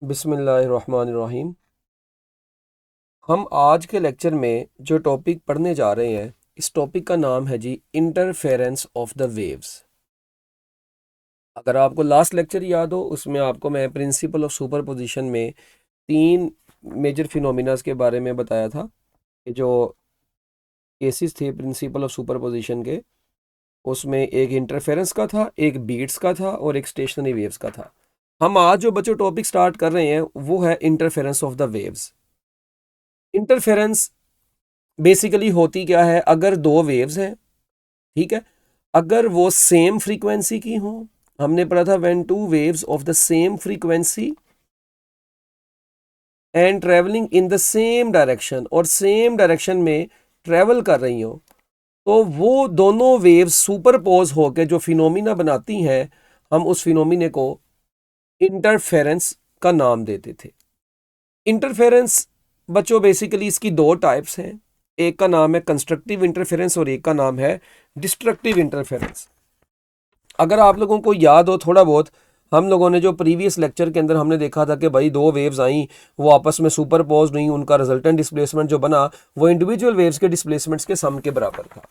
बिस्मिल्लाहिर्रहमानिर्रहीम। हम आज के लेक्चर में जो टॉपिक पढ़ने जा रहे हैं, इस टॉपिक का नाम है जी इंटरफेरेंस ऑफ द वेव्स। अगर आपको लास्ट लेक्चर याद हो, उसमें आपको मैं प्रिंसिपल ऑफ सुपरपोजिशन में तीन मेजर फिनोमिनास के बारे में बताया था कि जो केसेस थे प्रिंसिपल ऑफ सुपरपोजिशन के, उसमें एक इंटरफेरेंस का था, एक बीट्स का था और एक स्टेशनरी वेव्स का था। हम आज जो बच्चों टॉपिक स्टार्ट कर रहे हैं वो है interference of the waves. Interference basically होती क्या है? अगर दो वेव्स हैं, ठीक है, अगर वो सेम फ्रीक्वेंसी की हो, हमने पढ़ा था when two waves of the same frequency and travelling in the same direction, और सेम डायरेक्शन में ट्रेवल कर रही हो, तो वो दोनों वेव्स सुपरपोज होकर जो फिनोमिना बनाती हैं, हम उस फिनोमिने को इंटरफेरेंस का नाम देते थे। इंटरफेरेंस बच्चों बेसिकली इसकी दो टाइप्स हैं, एक का नाम है कंस्ट्रक्टिव इंटरफेरेंस और एक का नाम है डिस्ट्रक्टिव इंटरफेरेंस। अगर आप लोगों को याद हो थोड़ा बहुत, हम लोगों ने जो प्रीवियस लेक्चर के अंदर हमने देखा था कि भाई दो वेव्स आई, वो आपस में सुपरपोज नहीं, उनका रिजल्टेंट डिस्प्लेसमेंट जो बना वो इंडिविजुअल वेव्स के डिस्प्लेसमेंट्स के सम के बराबर था।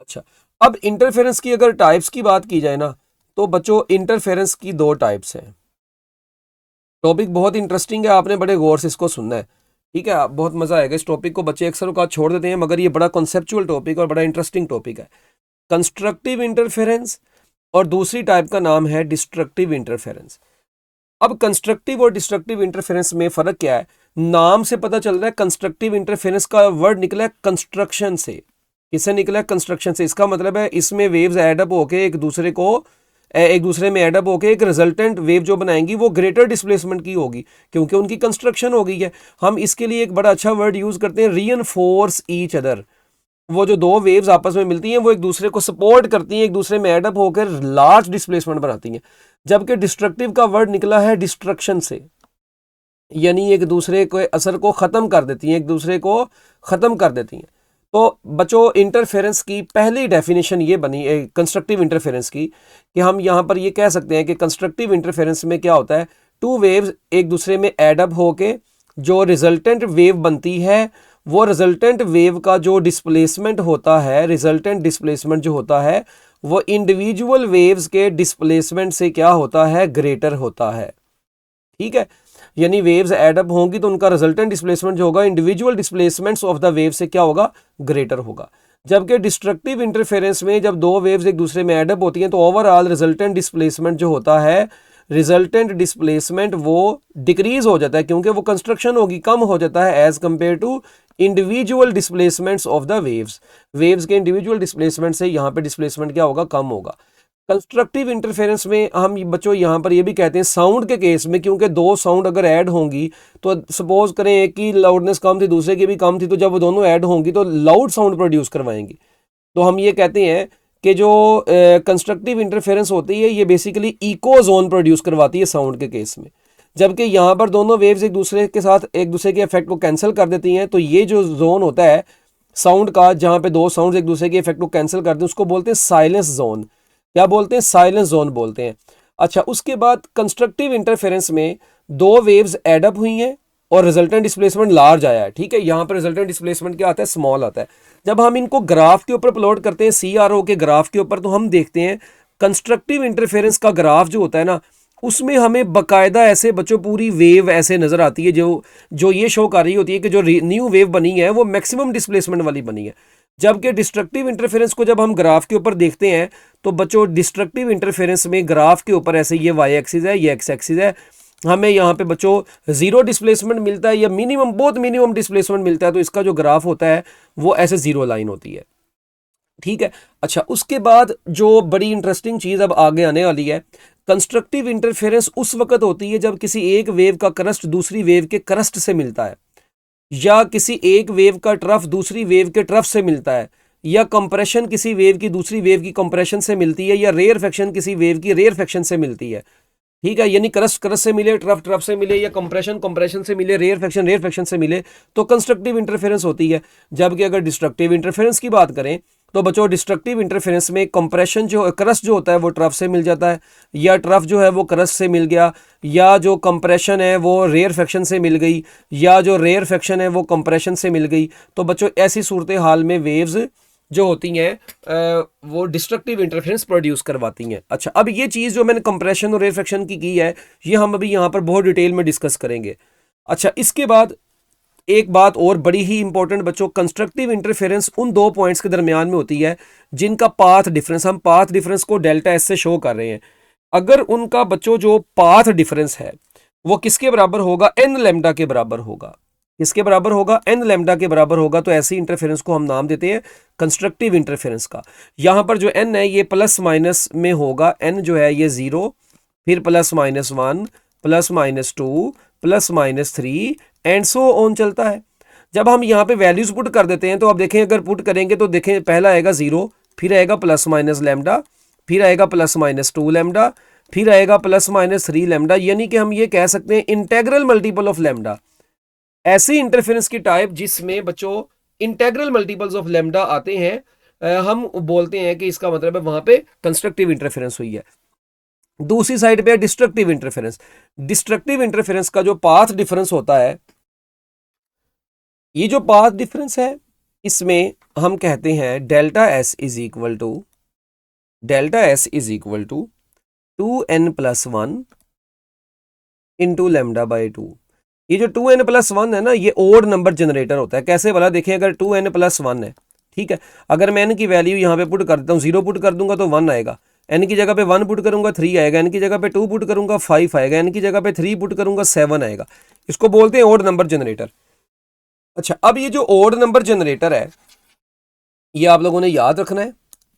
अच्छा, अब इंटरफेरेंस की अगर टाइप्स की बात की जाए ना, तो बच्चों इंटरफेरेंस की दो टाइप्स हैं। टॉपिक बहुत इंटरेस्टिंग है, आपने बड़े गौर से इसको सुनना है, ठीक है, बहुत मजा आएगा इस टॉपिक को। बच्चे अक्सर का छोड़ देते हैं, मगर ये बड़ा कॉन्सेप्चुअल टॉपिक और बड़ा इंटरेस्टिंग टॉपिक है। कंस्ट्रक्टिव इंटरफेरेंस और दूसरी टाइप का नाम है डिस्ट्रक्टिव इंटरफेरेंस। अब कंस्ट्रक्टिव और डिस्ट्रक्टिव इंटरफेरेंस में फर्क क्या है? नाम से पता चल रहा है कंस्ट्रक्टिव इंटरफेरेंस का वर्ड निकला है कंस्ट्रक्शन से। किससे निकला है? कंस्ट्रक्शन से। इसका मतलब है इसमें वेव्स एडअप होके एक दूसरे में एडअप होके एक रिजल्टेंट वेव जो बनाएंगी वो ग्रेटर डिस्प्लेसमेंट की होगी, क्योंकि उनकी कंस्ट्रक्शन हो गई है। हम इसके लिए एक बड़ा अच्छा वर्ड यूज करते हैं, रीइंफोर्स ईच अदर। वो जो दो वेव्स आपस में मिलती हैं वो एक दूसरे को सपोर्ट करती हैं, एक दूसरे में एडअप होकर लार्ज डिस्प्लेसमेंट बनाती हैं। जबकि डिस्ट्रक्टिव का वर्ड निकला है डिस्ट्रक्शन से, यानी एक दूसरे के असर को ख़त्म कर देती हैं, एक दूसरे को ख़त्म कर देती हैं। तो बच्चों इंटरफेरेंस की पहली डेफिनेशन ये बनी कंस्ट्रक्टिव इंटरफेरेंस की, कि हम यहाँ पर ये कह सकते हैं कि कंस्ट्रक्टिव इंटरफेरेंस में क्या होता है, टू वेव्स एक दूसरे में एडअप होके जो रिजल्टेंट वेव बनती है, वो रिजल्टेंट वेव का जो डिस्प्लेसमेंट होता है, रिजल्टेंट डिस्प्लेसमेंट जो होता है, वो इंडिविजुअल वेव्स के डिस्प्लेसमेंट से क्या होता है? ग्रेटर होता है। ठीक है, यानी वेव्स एडअप होंगी तो उनका रिजल्टेंट डिस्प्लेसमेंट जो होगा individual displacements of the wave से क्या होगा? ग्रेटर होगा। जबकि डिस्ट्रक्टिव इंटरफेरेंस में जब दो वेव्स एक दूसरे में एडअप होती हैं तो ओवरऑल रिजल्टेंट डिस्प्लेसमेंट जो होता है, रिजल्टेंट डिस्प्लेसमेंट वो डिक्रीज हो जाता है, क्योंकि वो कंस्ट्रक्शन होगी, कम हो जाता है as compare to individual displacements of the waves. Waves के इंडिविजुअल डिस्प्लेसमेंट से यहाँ पे डिस्प्लेसमेंट क्या होगा? कम होगा। कंस्ट्रक्टिव इंटरफेरेंस में हम बच्चों यहाँ पर ये भी कहते हैं साउंड के केस में, क्योंकि दो साउंड अगर ऐड होंगी तो सपोज करें एक की लाउडनेस कम थी, दूसरे की भी कम थी, तो जब वो दोनों ऐड होंगी तो लाउड साउंड प्रोड्यूस करवाएंगी। तो हम ये कहते हैं कि जो कंस्ट्रक्टिव इंटरफेरेंस होती है ये बेसिकली इको जोन प्रोड्यूस करवाती है साउंड के केस में। जबकि यहाँ पर दोनों वेव्स एक दूसरे के साथ एक दूसरे के इफेक्ट को कैंसिल कर देती हैं, तो ये जो जोन होता है साउंड का, जहाँ पे दो साउंड एक दूसरे के इफेक्ट को कैंसिल करते हैं, उसको बोलते हैं साइलेंस जोन। क्या बोलते हैं? साइलेंस जोन बोलते हैं। अच्छा, उसके बाद कंस्ट्रक्टिव इंटरफेरेंस में दो वेव्स एडअप हुई हैं और रिजल्टेंट डिस्प्लेसमेंट लार्ज आया है। ठीक है, यहाँ पर रिजल्टेंट डिस्प्लेसमेंट क्या आता है? स्मॉल आता है। जब हम इनको ग्राफ के ऊपर प्लॉट करते हैं, CRO के ग्राफ के ऊपर, तो हम देखते हैं कंस्ट्रक्टिव इंटरफेरेंस का ग्राफ जो होता है ना, उसमें हमें बकायदा ऐसे बच्चों पूरी वेव ऐसे नजर आती है जो जो ये शो कर रही होती है कि जो न्यू वेव बनी है वो मैक्सिमम डिस्प्लेसमेंट वाली बनी है। जबकि डिस्ट्रक्टिव इंटरफेरेंस को जब हम ग्राफ के ऊपर देखते हैं तो बच्चों डिस्ट्रक्टिव इंटरफेरेंस में ग्राफ के ऊपर ऐसे ये वाई एक्सिस है, ये एक्स एक्सिस है, हमें यहाँ पे बच्चों जीरो डिस्प्लेसमेंट मिलता है या मिनिमम, बहुत मिनिमम डिस्प्लेसमेंट मिलता है, तो इसका जो ग्राफ होता है वो ऐसे जीरो लाइन होती है। ठीक है, अच्छा, उसके बाद जो बड़ी इंटरेस्टिंग चीज़ अब आगे आने वाली है, कंस्ट्रक्टिव इंटरफेरेंस उस वक्त होती है जब किसी एक वेव का क्रस्ट दूसरी वेव के क्रस्ट से मिलता है, या किसी एक वेव का ट्रफ दूसरी वेव के ट्रफ से मिलता है, या कंप्रेशन किसी वेव की दूसरी वेव की कंप्रेशन से मिलती है, या रेयरफेक्शन किसी वेव की रेयरफेक्शन से मिलती है। ठीक है, यानी क्रस्ट क्रस्ट से मिले, ट्रफ ट्रफ से मिले, या कंप्रेशन कंप्रेशन से मिले, रेयरफेक्शन रेयरफेक्शन से मिले, तो कंस्ट्रक्टिव इंटरफेरेंस होती है। जबकि अगर डिस्ट्रक्टिव इंटरफेरेंस की बात करें तो बच्चों डिस्ट्रक्टिव इंटरफेरेंस में कंप्रेशन जो क्रस्ट जो होता है वो ट्रफ से मिल जाता है, या ट्रफ जो है वो क्रस्ट से मिल गया, या जो कंप्रेशन है वो रेयर फ्रैक्शन से मिल गई, या जो रेयर फ्रैक्शन है वो कंप्रेशन से मिल गई। तो बच्चों ऐसी सूरत हाल में वेव्स जो होती हैं वो डिस्ट्रक्टिव इंटरफेरेंस प्रोड्यूस करवाती हैं। अच्छा, अब ये चीज़ जो मैंने कंप्रेशन और रेयर फ्रैक्शन की है ये हम अभी यहाँ पर बहुत डिटेल में डिस्कस करेंगे। अच्छा, इसके बाद एक बात और बड़ी ही इंपॉर्टेंट बच्चों, कंस्ट्रक्टिव इंटरफेरेंस उन दो पॉइंट्स के दरमियान में होती है जिनका पाथ डिफरेंस, हम पाथ डिफरेंस को डेल्टा एस से शो कर रहे हैं। अगर उनका बच्चों जो पाथ डिफरेंस है वो किसके बराबर होगा, एन लैम्डा के बराबर होगा। किसके बराबर होगा, एन लैम्डा के बराबर होगा। तो ऐसी इंटरफेरेंस को हम नाम देते हैं कंस्ट्रक्टिव इंटरफेरेंस का। यहां पर जो एन है ये प्लस माइनस में होगा, एन जो है ये 0, फिर +-1 +-2 +-3 एंड सो ऑन चलता है। जब हम यहाँ पे वैल्यूज पुट कर देते हैं तो अब देखें, अगर पुट करेंगे तो देखें पहला आएगा 0, फिर आएगा +- लैम्डा, फिर आएगा +-2 लैम्डा, फिर आएगा +-3 लैम्डा, यानी कि हम ये कह सकते हैं इंटेग्रल मल्टीपल ऑफ लैम्डा। ऐसी इंटरफेरेंस की टाइप जिसमें बच्चों इंटेग्रल मल्टीपल्स ऑफ लैम्डा आते हैं, हम बोलते हैं कि इसका मतलब है वहां पे कंस्ट्रक्टिव इंटरफेरेंस हुई है। दूसरी साइड पे डिस्ट्रक्टिव इंटरफेरेंस। डिस्ट्रक्टिव इंटरफेरेंस का जो पाथ डिफरेंस होता है, ये जो पाथ डिफरेंस है इसमें हम कहते हैं delta S is equal to 2n+1 into λ/2। ये जो 2n+1 है ना, ये ओड नंबर जनरेटर होता है। कैसे वाला, देखिए अगर 2n+1 है, ठीक है, अगर मैं n की वैल्यू यहाँ पे पुट कर देता हूँ, 0 पुट कर दूंगा तो 1 आएगा, n की जगह पे 1 पुट करूंगा 3 आएगा, n की जगह पे 2 पुट करूंगा 5 आएगा, n की जगह पे 3 पुट करूंगा 7 आएगा। इसको बोलते हैं ओड नंबर जनरेटर। अच्छा, अब ये जो ओड नंबर जनरेटर है ये आप लोगों ने याद रखना है।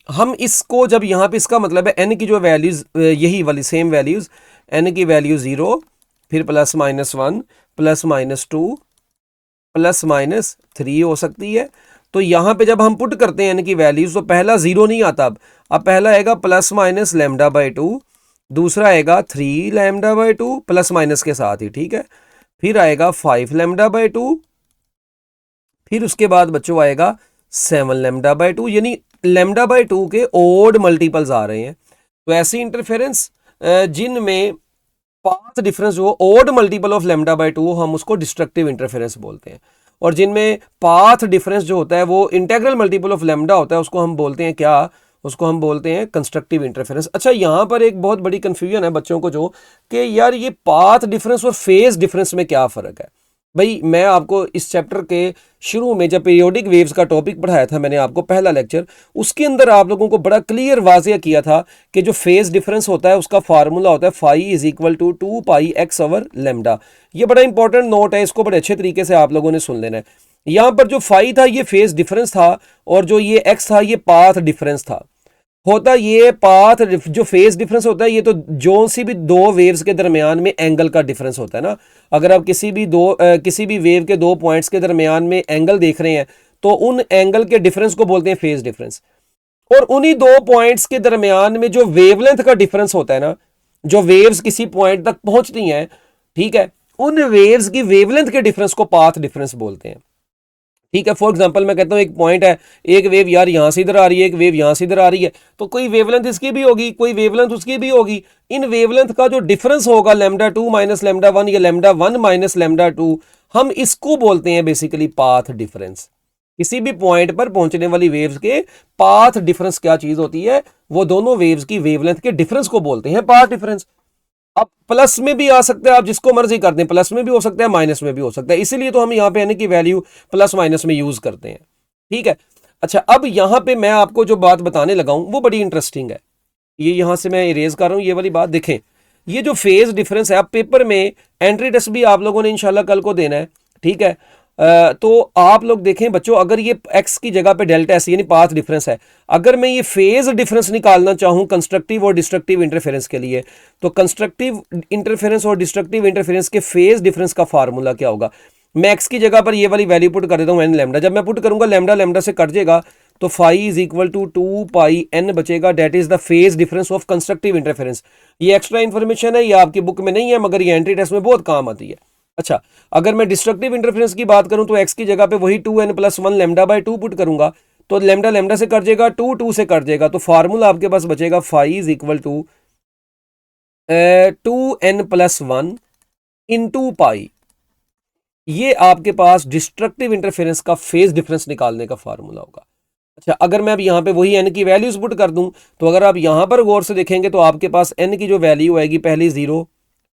हम इसको जब यहाँ पे, इसका मतलब है n की जो वैल्यूज यही वाली सेम वैल्यूज, n की वैल्यू 0, फिर +-1 +-2 +-3 हो सकती है। तो यहाँ पे जब हम पुट करते हैं n की वैल्यूज तो पहला 0 नहीं आता, अब पहला आएगा +- λ/2, दूसरा आएगा 3 λ/2 प्लस माइनस के साथ ही, ठीक है, फिर आएगा 5 λ/2, फिर उसके बाद बच्चों आएगा 7 λ/2, यानी λ/2 के ओड मल्टीपल्स आ रहे हैं। तो ऐसी इंटरफेरेंस जिनमें पाथ डिफरेंस जो ओड मल्टीपल ऑफ λ/2 हम उसको डिस्ट्रक्टिव इंटरफेरेंस बोलते हैं, और जिनमें पाथ डिफरेंस जो होता है वो इंटेग्रल मल्टीपल ऑफ लैम्डा होता है उसको हम बोलते हैं क्या, उसको हम बोलते हैं कंस्ट्रक्टिव इंटरफेरेंस। अच्छा, यहाँ पर एक बहुत बड़ी कंफ्यूजन है बच्चों को जो कि यार ये पाथ डिफरेंस और फेज डिफरेंस में क्या फ़र्क है। भाई मैं आपको इस चैप्टर के शुरू में जब पीरियोडिक वेव्स का टॉपिक पढ़ाया था, मैंने आपको पहला लेक्चर, उसके अंदर आप लोगों को बड़ा क्लियर वाज़िया किया था कि जो फेज डिफरेंस होता है उसका फार्मूला होता है phi is equal to 2πx/λ। ये बड़ा इंपॉर्टेंट नोट है, इसको बड़े अच्छे तरीके से आप लोगों ने सुन लेना है। यहाँ पर जो फाई था ये फेज डिफरेंस था, और जो ये एक्स था ये पाथ डिफरेंस था। होता ये पाथ जो फेज डिफरेंस होता है ये तो जो सी भी दो वेव्स के दरमियान में एंगल का डिफरेंस होता है ना। अगर आप किसी भी वेव के दो पॉइंट्स के दरमियान में एंगल देख रहे हैं तो उन एंगल के डिफरेंस को बोलते हैं फेज डिफरेंस। और उन्हीं दो पॉइंट्स के दरमियान में जो वेवलेंथ का डिफरेंस होता है ना, जो वेव्स किसी पॉइंट तक पहुंचती हैं, ठीक है, उन वेव्स की वेवलेंथ के डिफरेंस को पाथ डिफरेंस बोलते हैं। ठीक है, फॉर एग्जांपल मैं कहता हूं एक पॉइंट है, एक वेव यार यहां से इधर आ रही है, एक वेव यहां से इधर आ रही है, तो कोई वेवलेंथ इसकी भी होगी, कोई वेवलेंथ उसकी भी होगी। इन वेवलेंथ का जो डिफरेंस होगा λ2 - λ1 या λ1 - λ2, हम इसको बोलते हैं बेसिकली पाथ डिफरेंस। किसी भी पॉइंट पर पहुंचने वाली वेव्स के पाथ डिफरेंस क्या चीज होती है, वो दोनों वेव्स की वेवलेंथ के डिफरेंस को बोलते हैं पाथ डिफरेंस। अब प्लस में भी आ सकता है, आप जिसको मर्जी कर दें, प्लस में भी हो सकता है, माइनस में भी हो सकता है, इसीलिए तो हम यहाँ पे n की वैल्यू प्लस माइनस में यूज करते हैं। ठीक है, अच्छा अब यहाँ पे मैं आपको जो बात बताने लगा हूं वो बड़ी इंटरेस्टिंग है। ये यहाँ से मैं इरेज कर रहा हूं, ये वाली बात देखें, ये जो फेज डिफरेंस है, अब पेपर में एंट्री टेस्ट भी आप लोगों ने इंशाल्लाह कल को देना है, ठीक है। तो आप लोग देखें बच्चों, अगर ये x की जगह पे डेल्टा एस यानी पाथ डिफरेंस है, अगर मैं ये फेज डिफरेंस निकालना चाहूं कंस्ट्रक्टिव और डिस्ट्रक्टिव इंटरफेरेंस के लिए, तो कंस्ट्रक्टिव इंटरफेरेंस और डिस्ट्रक्टिव इंटरफेरेंस के फेज डिफरेंस का फार्मूला क्या होगा। मैं x की जगह पर ये वाली वैल्यू पुट कर देता हूँ n लैम्डा, जब मैं पुट करूंगा लैम्डा लैम्डा से कट जाएगा तो phi is equal to 2πn बचेगा, that is the phase difference of constructive interference. ये एक्स्ट्रा इन्फॉर्मेशन है, ये आपकी बुक में नहीं है, मगर ये एंट्री टेस्ट में बहुत काम आती है। अच्छा, अगर मैं डिस्ट्रक्टिव इंटरफेरेंस की बात करूं तो x की जगह पे वही 2n+1 λ/2 पुट करूंगा, तो लेमडा लेमडा से कट जाएगा, 2 2 से कट जाएगा, तो फार्मूला आपके पास बचेगा phi is equal to 2n+1 into pi. ये आपके पास डिस्ट्रक्टिव इंटरफेरेंस का फेज डिफरेंस निकालने का फार्मूला होगा। अच्छा, अगर मैं अब यहाँ पे वही n की वैल्यूज पुट कर दूं, तो अगर आप यहाँ पर गौर से देखेंगे तो आपके पास n की जो वैल्यू आएगी, पहले 0,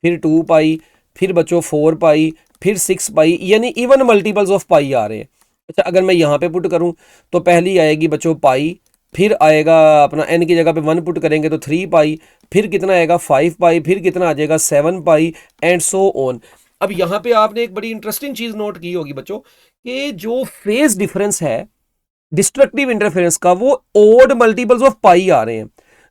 फिर 2 पाई, फिर बच्चों 4 पाई, फिर 6 पाई, यानी इवन मल्टीपल्स ऑफ पाई आ रहे हैं। अच्छा, अगर मैं यहाँ पे पुट करूँ तो पहली आएगी बच्चों पाई, फिर आएगा अपना n की जगह पे 1 पुट करेंगे तो 3 पाई, फिर कितना आएगा 5 पाई, फिर कितना आ जाएगा 7 पाई, एंड सो ऑन। अब यहाँ पे आपने एक बड़ी इंटरेस्टिंग चीज नोट की होगी बच्चों, कि जो फेज डिफरेंस है डिस्ट्रक्टिव इंटरफेरेंस का, वो ओड मल्टीपल्स ऑफ पाई आ रहे हैं,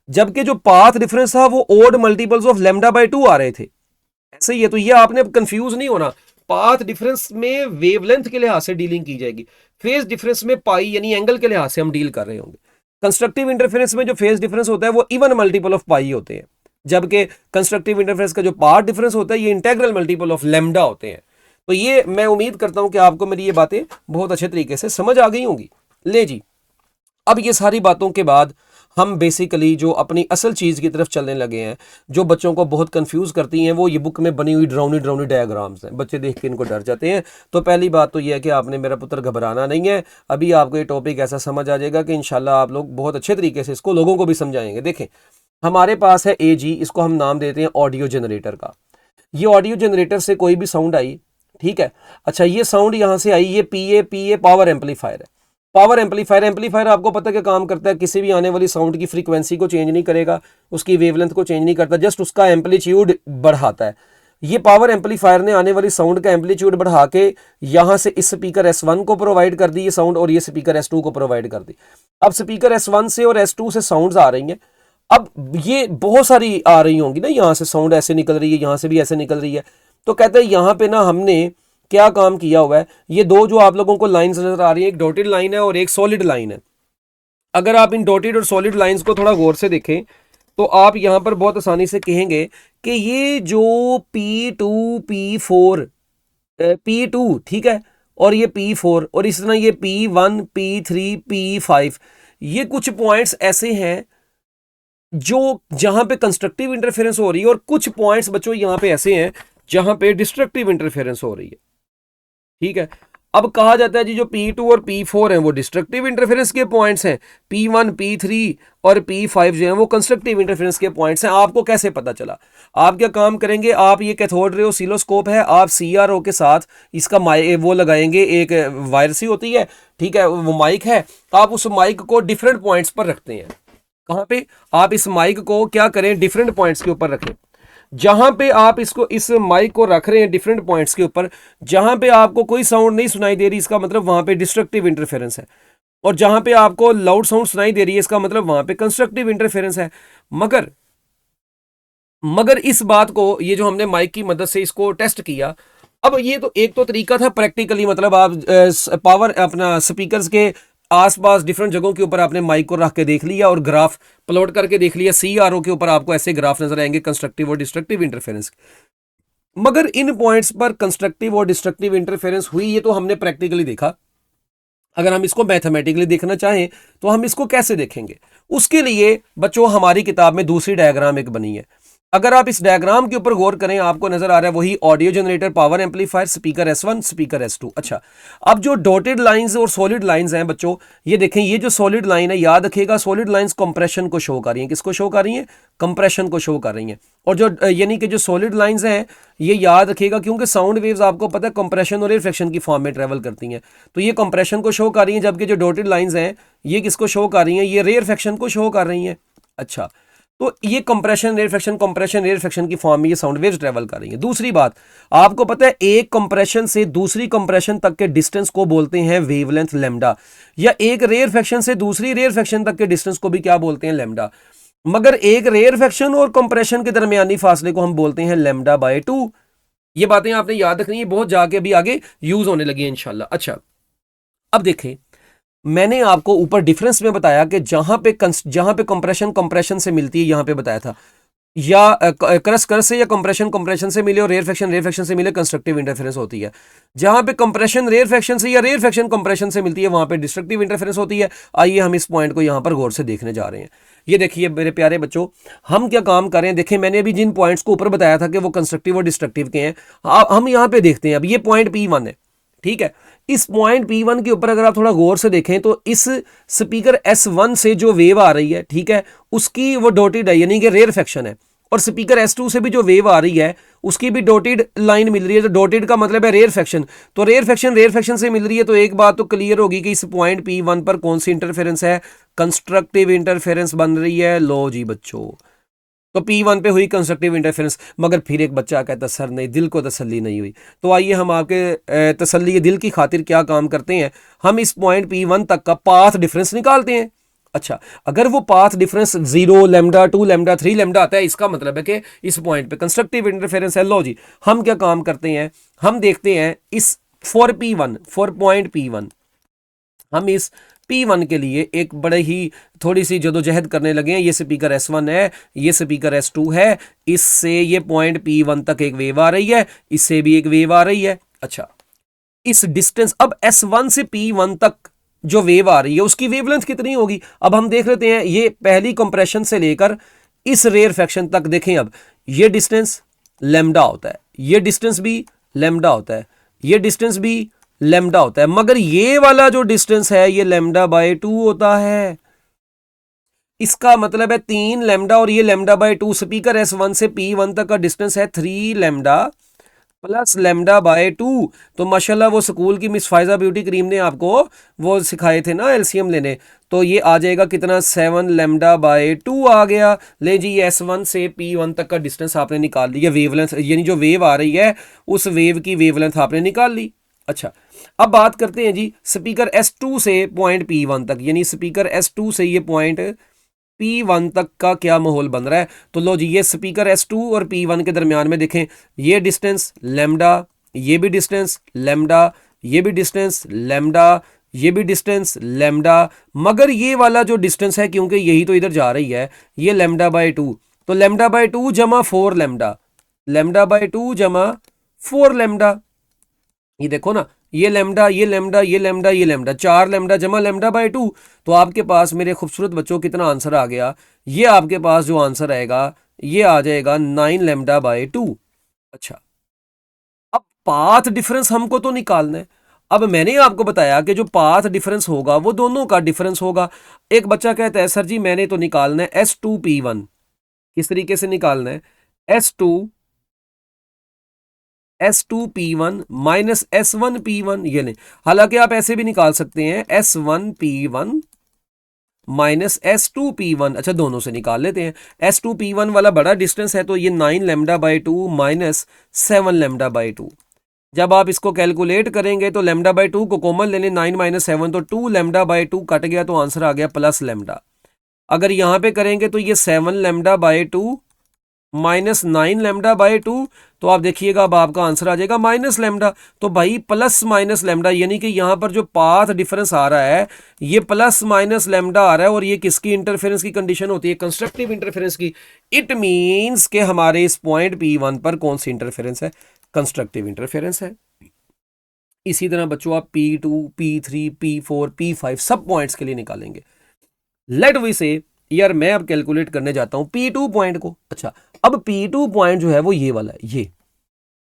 जबकि जो पाथ डिफरेंस था वो odd multiples of lambda by 2 आ रहे थे। ऐसे ही है, तो ये आपने कंफ्यूज नहीं होना। पाथ डिफरेंस में वेवलेंथ के लिहाज से डीलिंग की जाएगी, फेज डिफरेंस में पाई यानी एंगल के लिहाज से हम डील कर रहे होंगे। कंस्ट्रक्टिव इंटरफेरेंस में जो फेज डिफरेंस होता है वो इवन मल्टीपल ऑफ पाई होते हैं, जबकि कंस्ट्रक्टिव इंटरफेरेंस का जो पाथ डिफरेंस होता है ये इंटेग्रल मल्टीपल ऑफ लेमडा होते हैं। तो ये मैं उम्मीद करता हूं कि आपको मेरी ये बातें बहुत अच्छे तरीके से समझ आ गई होंगी। ले जी, अब ये सारी बातों के बाद हम बेसिकली जो अपनी असल चीज़ की तरफ चलने लगे हैं, जो बच्चों को बहुत कंफ्यूज करती हैं, वो ये बुक में बनी हुई ड्राउनी ड्राउनी डायग्राम्स हैं। बच्चे देख के इनको डर जाते हैं। तो पहली बात तो ये है कि आपने मेरा पुत्र घबराना नहीं है, अभी आपको ये टॉपिक ऐसा समझ आ जाएगा कि इंशाल्लाह आप लोग बहुत अच्छे तरीके से इसको लोगों को भी समझाएंगे। देखें, हमारे पास है AG, इसको हम नाम देते हैं ऑडियो जनरेटर का। ये ऑडियो जनरेटर से कोई भी साउंड आई, ठीक है। अच्छा, ये साउंड यहाँ से आई, ये PA पावर एम्पलीफायर है। पावर एम्पलीफायर आपको पता क्या काम करता है, किसी भी आने वाली साउंड की फ्रीक्वेंसी को चेंज नहीं करेगा, उसकी वेवलेंथ को चेंज नहीं करता, जस्ट उसका एम्पलीट्यूड बढ़ाता है। ये पावर एम्पलीफायर ने आने वाली साउंड का एम्पलीट्यूड बढ़ा के यहाँ से इस स्पीकर S1 को प्रोवाइड कर दी ये साउंड, और ये स्पीकर S2 को प्रोवाइड कर दी। अब स्पीकर S1 से और S2 से साउंड्स आ रही हैं। अब ये बहुत सारी आ रही होंगी ना, यहाँ से साउंड ऐसे निकल रही है, यहाँ से भी ऐसे निकल रही है। तो कहते हैं यहाँ पे ना हमने क्या काम किया हुआ है, ये दो जो आप लोगों को लाइंस नजर आ रही है, एक डॉटेड लाइन है और एक सॉलिड लाइन है। अगर आप इन डॉटेड और सॉलिड लाइंस को थोड़ा गौर से देखें तो आप यहां पर बहुत आसानी से कहेंगे कि ये जो P2 P4 P2 ठीक है, और ये P4, और इस तरह ये P1 P3 P5, ये कुछ पॉइंट्स ऐसे हैं जो जहां पे कंस्ट्रक्टिव इंटरफेरेंस हो रही है, और कुछ पॉइंट्स बच्चों यहां पे ऐसे हैं जहां पे डिस्ट्रक्टिव इंटरफेरेंस हो रही है। ठीक है, अब कहा जाता है जी जो P2 और P4 हैं वो डिस्ट्रक्टिव इंटरफेरेंस के पॉइंट्स हैं, P1 P3 और P5 जो हैं वो कंस्ट्रक्टिव इंटरफेरेंस के पॉइंट्स हैं। आपको कैसे पता चला? आप क्या काम करेंगे, आप ये कैथोड रे ऑसिलोस्कोप है, आप CRO के साथ इसका वो लगाएंगे, एक वायर सी होती है, ठीक है, वो माइक है, आप उस माइक को डिफरेंट पॉइंट्स पर रखते हैं। कहाँ पे? आप इस माइक को क्या करें, डिफरेंट पॉइंट्स के ऊपर रखें। जहां पे आप इसको इस माइक को रख रहे हैं डिफरेंट पॉइंट्स के ऊपर, जहां पे आपको कोई साउंड नहीं सुनाई दे रही, इसका मतलब वहां पे डिस्ट्रक्टिव इंटरफेरेंस है, और जहां पे आपको लाउड साउंड सुनाई दे रही है, इसका मतलब वहां पे कंस्ट्रक्टिव इंटरफेरेंस है। मगर इस बात को, ये जो हमने माइक की मदद से इसको टेस्ट किया, अब ये तो एक तो तरीका था प्रैक्टिकली, मतलब आप पावर अपना स्पीकर्स के आसपास डिफरेंट जगहों के ऊपर आपने माइक को रख के देख लिया और ग्राफ प्लॉट करके देख लिया। CRO के ऊपर आपको ऐसे ग्राफ नजर आएंगे कंस्ट्रक्टिव और डिस्ट्रक्टिव इंटरफेरेंस। मगर इन पॉइंट्स पर कंस्ट्रक्टिव और डिस्ट्रक्टिव इंटरफेरेंस हुई, ये तो हमने प्रैक्टिकली देखा। अगर हम इसको मैथमेटिकली देखना चाहें तो हम इसको कैसे देखेंगे? उसके लिए बच्चों हमारी किताब में दूसरी डायग्राम एक बनी है। अगर आप इस डायग्राम के ऊपर गौर करें, आपको नजर आ रहा है वही audio generator, power amplifier, speaker S1, speaker S2। अच्छा, अब जो डॉटेड लाइंस और सॉलिड लाइंस हैं बच्चों, ये देखें, ये जो सॉलिड लाइन है, याद रखिएगा सॉलिड लाइंस कंप्रेशन को शो कर रही हैं। किसको शो कर रही हैं? कंप्रेशन को शो कर रही हैं। और जो यानी कि जो सॉलिड लाइंस हैं, ये याद रखिएगा क्योंकि साउंड वेव्स आपको पता है कंप्रेशन और रिफ्लेक्शन की फॉर्म में ट्रेवल करती हैं, तो ये कंप्रेशन को शो कर रही हैं, जबकि जो डॉटेड लाइंस हैं ये किसको शो कर रही हैं? ये रिफ्लेक्शन को शो कर रही हैं। अच्छा, तो ये कंप्रेशन रिफ्लेक्शन की फॉर्म में ये साउंड वेव्स ट्रेवल कर रही हैं। दूसरी बात, आपको पता है एक कंप्रेशन से दूसरी कंप्रेशन तक के डिस्टेंस को बोलते हैं वेवलेंथ लैम्डा, या एक रिफ्लेक्शन से दूसरी रिफ्लेक्शन तक के डिस्टेंस को भी क्या बोलते हैं? लैम्डा। मगर एक रिफ्लेक्शन और कंप्रेशन के दरमियानी फासले को हम बोलते हैं लैम्डा बाय 2। ये बातें आपने याद रखनी है, बहुत जाके अभी आगे यूज होने लगी है इंशाल्लाह। अच्छा, अब देखें, मैंने आपको ऊपर डिफरेंस में बताया कि जहां पे कंप्रेशन से मिलती है, यहां पे बताया था या क्रस क्रस से या कंप्रेशन से मिले और रेयर फ्रैक्शन से मिले, कंस्ट्रक्टिव इंटरफेरेंस होती है। जहां पे कंप्रेशन रेयर फ्रैक्शन से या रेयर फ्रैक्शन कंप्रेशन से मिलती है वहां पे डिस्ट्रक्टिव इंटरफेरेंस होती है। आइए हम इस पॉइंट को यहां पर गौर से देखने जा रहे हैं। ये देखिए मेरे प्यारे बच्चों, हम क्या काम कर रहे हैं, देखें मैंने अभी जिन पॉइंट्स को ऊपर बताया था कि वो कंस्ट्रक्टिव और डिस्ट्रक्टिव के हैं, हम यहाँ पे देखते हैं। अब ये पॉइंट P1 है, ठीक है। इस पॉइंट P1 के ऊपर अगर आप थोड़ा गौर से देखें तो इस स्पीकर S1 से जो वेव आ रही है, ठीक है, उसकी वो डॉटेड है, यानी कि रेयर फ्रैक्शन है। और स्पीकर S2 से भी जो वेव आ रही है उसकी भी डॉटेड लाइन मिल रही है। तो डॉटेड का मतलब है रेयर फ्रैक्शन, तो रेयर फ्रैक्शन से मिल रही है। तो एक बात तो क्लियर होगी कि इस पॉइंट P1 पर कौन सी इंटरफेरेंस है, कंस्ट्रक्टिव इंटरफेरेंस बन रही है। लो जी बच्चों, तो P1 पे हुई कंस्ट्रक्टिव इंटरफेरेंस। मगर फिर एक बच्चा कहता सर नहीं, दिल को तसल्ली नहीं हुई। तो आइए हम आपके तसल्ली दिल की खातिर क्या काम करते हैं, हम इस पॉइंट P1 तक का पाथ डिफरेंस निकालते हैं। अच्छा, अगर वो path difference 0, lambda 2, lambda 3, lambda आता है, इसका मतलब है कि इस पॉइंट पे कंस्ट्रक्टिव इंटरफेरेंस है। लो जी, हम क्या काम करते हैं, हम देखते हैं इस फॉर पॉइंट P1 हम इस P1 के लिए एक बड़े ही थोड़ी सी जदोजहद करने लगे हैं। ये स्पीकर S1 है, ये स्पीकर S2 है, इससे ये पॉइंट P1 तक एक वेव आ रही है, इससे भी एक वेव आ रही है। अच्छा, इस डिस्टेंस अब S1 से P1 तक जो वेव आ रही है उसकी वेवलेंथ कितनी होगी, अब हम देख लेते हैं। ये पहली कंप्रेशन से लेकर इस रेयर फ्रैक्शन तक देखें। अब ये डिस्टेंस लैम्डा होता है, ये डिस्टेंस भी लैम्डा होता है, ये डिस्टेंस भी लैम्डा होता है, मगर ये वाला जो डिस्टेंस है ये λ/2 होता है। इसका मतलब है 3 लैम्डा और ये λ/2। स्पीकर S1 से P1 तक का डिस्टेंस है 3 लैम्डा प्लस λ/2। तो माशाल्लाह वो स्कूल की मिस फायजा ब्यूटी क्रीम ने आपको वो सिखाए थे ना एलसीएम लेने, तो ये आ जाएगा कितना, 7 λ/2 आ गया। ले जी, S1 से P1 तक का डिस्टेंस आपने निकाल लिया, वेवलेंथ यानी जो वेव आ रही है उस वेव की वेवलेंथ आपने निकाल ली। अच्छा, अब बात करते हैं जी स्पीकर S2 से पॉइंट P1 तक, यानी स्पीकर S2 से ये पॉइंट P1 तक का क्या माहौल बन रहा है। तो लो जी, ये स्पीकर S2 और P1 के दरमियान में देखें, ये डिस्टेंस लैम्डा, ये भी डिस्टेंस लैम्डा, ये भी डिस्टेंस लैम्डा, ये भी डिस्टेंस लैम्डा, मगर ये वाला जो डिस्टेंस है क्योंकि यही तो इधर जा रही है, ये λ/2। तो λ/2 जमा 4 लैम्डा, λ/2 जमा 4 लैम्डा। ये देखो ना, ये लैम्डा, ये लैम्डा, ये लैम्डा, ये लैम्डा, 4 लैम्डा जमा λ/2। तो आपके पास मेरे खूबसूरत बच्चों कितना आंसर आ गया, ये आपके पास जो आंसर आएगा ये आ जाएगा 9 λ/2। अच्छा, अब पाथ डिफरेंस हमको तो निकालना है। अब मैंने आपको बताया कि जो पाथ डिफरेंस होगा वो दोनों का डिफरेंस होगा। एक बच्चा कहता है सर जी मैंने तो निकालना है S2P1। किस तरीके से निकालना है, S2P1 माइनस S1P1, ये नहीं, हालांकि आप ऐसे भी निकाल सकते हैं S1P1 माइनस S2P1। अच्छा, दोनों से निकाल लेते हैं। S2P1 वाला बड़ा डिस्टेंस है तो ये 9 λ/2 माइनस 7 λ/2। जब आप इसको कैलकुलेट करेंगे तो λ/2 को कॉमन लेने, 9 माइनस 7 तो 2 λ/2 कट गया, तो आंसर आ गया प्लस लैम्डा। अगर यहां पे करेंगे तो ये 7 λ/2 माइनस 9 λ/2, तो आप देखिएगा अब आपका आंसर आ जाएगा माइनस लैम्डा। तो भाई प्लस माइनस लैम्डा, यानी कि यहाँ पर जो पाथ डिफरेंस आ रहा है ये प्लस माइनस लैम्डा आ रहा है, और ये किसकी इंटरफेरेंस की कंडीशन होती है, कंस्ट्रक्टिव इंटरफेरेंस की। इट मीन्स के हमारे इस पॉइंट P1 पर कौन सी इंटरफेरेंस है, कंस्ट्रक्टिव इंटरफेरेंस है। इसी तरह बच्चों आप P2, P3, P4, P5 सब पॉइंट्स के लिए निकालेंगे। लेट वी से यार मैं अब कैलकुलेट करने जाता हूं P2 पॉइंट को। अच्छा, अब P2 पॉइंट जो है वो ये वाला है, ये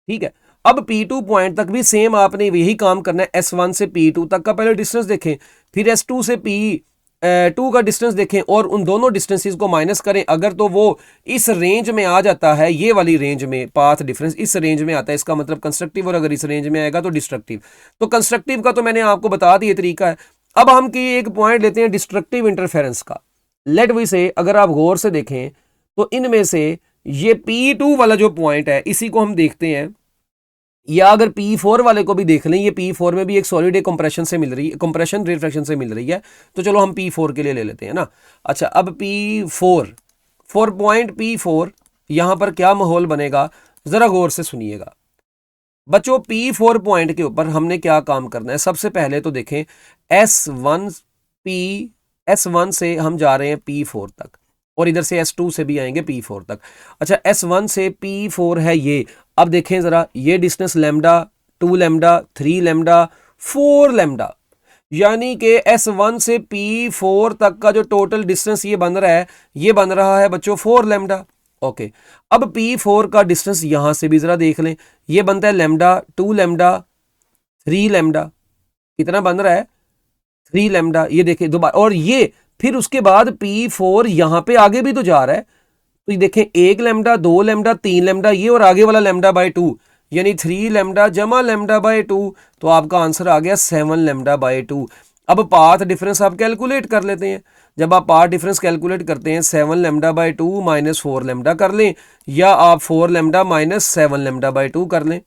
ठीक है। अब P2 पॉइंट तक भी सेम आपने यही काम करना है। S1 से P2 तक का पहले डिस्टेंस देखें, फिर S2 से P2 का डिस्टेंस देखें और उन दोनों डिस्टेंसेस को माइनस करें। अगर तो वो इस रेंज में आ जाता है, ये वाली रेंज में पाथ डिफरेंस इस रेंज में आता है, इसका मतलब कंस्ट्रक्टिव, और अगर इस रेंज में आएगा तो डिस्ट्रक्टिव। तो कंस्ट्रक्टिव का तो मैंने आपको बता दिया तरीका है। अब हम की एक पॉइंट लेते हैं डिस्ट्रक्टिव इंटरफेरेंस का। लेट वी से अगर आप गौर से देखें तो इनमें से ये P2 वाला जो पॉइंट है इसी को हम देखते हैं, या अगर P4 वाले को भी देख लें, ये P4 में भी एक सॉलिड एक कंप्रेशन से मिल रही है, कंप्रेशन रिफ्रैक्शन से मिल रही है। तो चलो हम P4 के लिए ले लेते हैं ना। अच्छा, अब P4 पॉइंट P4 यहां पर क्या माहौल बनेगा, जरा गौर से सुनिएगा बच्चों। P4 पॉइंट के ऊपर हमने क्या काम करना है, सबसे पहले तो देखें S1 से हम जा रहे हैं P4 तक, और इधर से S2 से भी आएंगे P4 तक। अच्छा, S1 से P4 है ये। अब देखें ज़रा, ये distance lambda, 2 lambda, 3 lambda, 4 lambda, यानी कि S1 से P4 तक का जो टोटल डिस्टेंस ये बन रहा है, ये बन रहा है बच्चों 4 लैम्डा। ओके, अब P4 का डिस्टेंस यहां से भी ज़रा देख लें, ये बनता है लैम्डा, 2 लैम्डा, 3 लैम्डा, कितना बन रहा है 3 लैम्डा, ये देखिए दोबारा। और ये फिर उसके बाद P4 यहां पे आगे भी तो जा रहा है, तो ये देखें 1 लैम्डा, 2 लैम्डा, 3 लैम्डा, ये और आगे वाला लैम्डा बाय 2, यानी 3 लैम्डा जमा लैम्डा बाय 2, तो आपका आंसर आ गया 7 लैम्डा बाय 2। अब पाथ डिफरेंस आप कैलकुलेट कर लेते हैं। जब आप पाथ डिफरेंस कैलकुलेट करते हैं 7 लैम्डा बाय 2 माइनस 4 लैम्डा कर लें, या आप 4 लैम्डा माइनस 7 लैम्डा बाय 2 कर लें,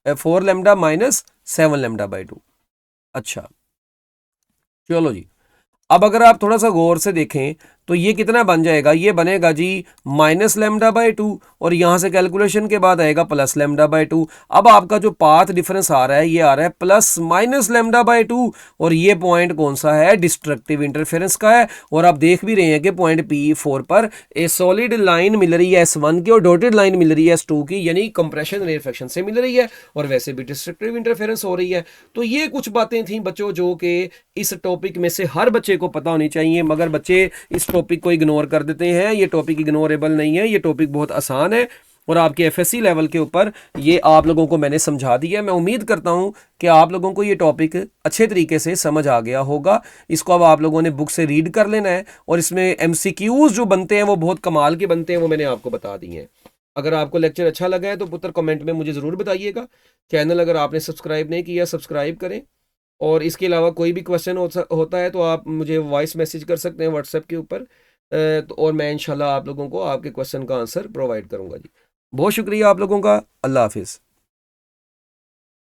4 लैम्डा माइनस 7 लैम्डा बाय 2। अच्छा चलो जी, अब अगर आप थोड़ा सा गौर से देखें तो ये कितना बन जाएगा, ये बनेगा जी माइनस लैम्डा बाय 2, और यहाँ से कैलकुलेशन के बाद आएगा प्लस लैम्डा बाय 2। अब आपका जो पाथ डिफरेंस आ रहा है ये आ रहा है प्लस माइनस लैम्डा बाय 2, और ये पॉइंट कौन सा है, डिस्ट्रक्टिव इंटरफेरेंस का है। और आप देख भी रहे हैं कि पॉइंट P4 पर ए सॉलिड लाइन मिल रही है S1 की, और डॉटेड लाइन मिल रही है S2 की, यानी कंप्रेशन रेफ्रैक्शन से मिल रही है, और वैसे भी डिस्ट्रक्टिव इंटरफेरेंस हो रही है। तो ये कुछ बातें थी बच्चों जो कि इस टॉपिक में से हर बच्चे को पता होनी चाहिए, मगर बच्चे इस टॉपिक को इग्नोर कर देते हैं। ये टॉपिक इग्नोरेबल नहीं है, ये टॉपिक बहुत आसान है, और आपके एफएससी लेवल के ऊपर ये आप लोगों को मैंने समझा दिया है। मैं उम्मीद करता हूं कि आप लोगों को ये टॉपिक अच्छे तरीके से समझ आ गया होगा। इसको अब आप लोगों ने बुक से रीड कर लेना है, और इसमें एमसीक्यूज जो बनते हैं वो बहुत कमाल के बनते हैं, वो मैंने आपको बता दिए हैं। अगर आपको लेक्चर अच्छा लगा है तो पुत्र कमेंट में मुझे ज़रूर बताइएगा। चैनल अगर आपने सब्सक्राइब नहीं किया, सब्सक्राइब करें। और इसके अलावा कोई भी क्वेश्चन होता है तो आप मुझे वॉइस मैसेज कर सकते हैं व्हाट्सएप के ऊपर, और मैं इंशाल्लाह आप लोगों को आपके क्वेश्चन का आंसर प्रोवाइड करूंगा जी। बहुत शुक्रिया आप लोगों का। अल्लाह हाफिज़।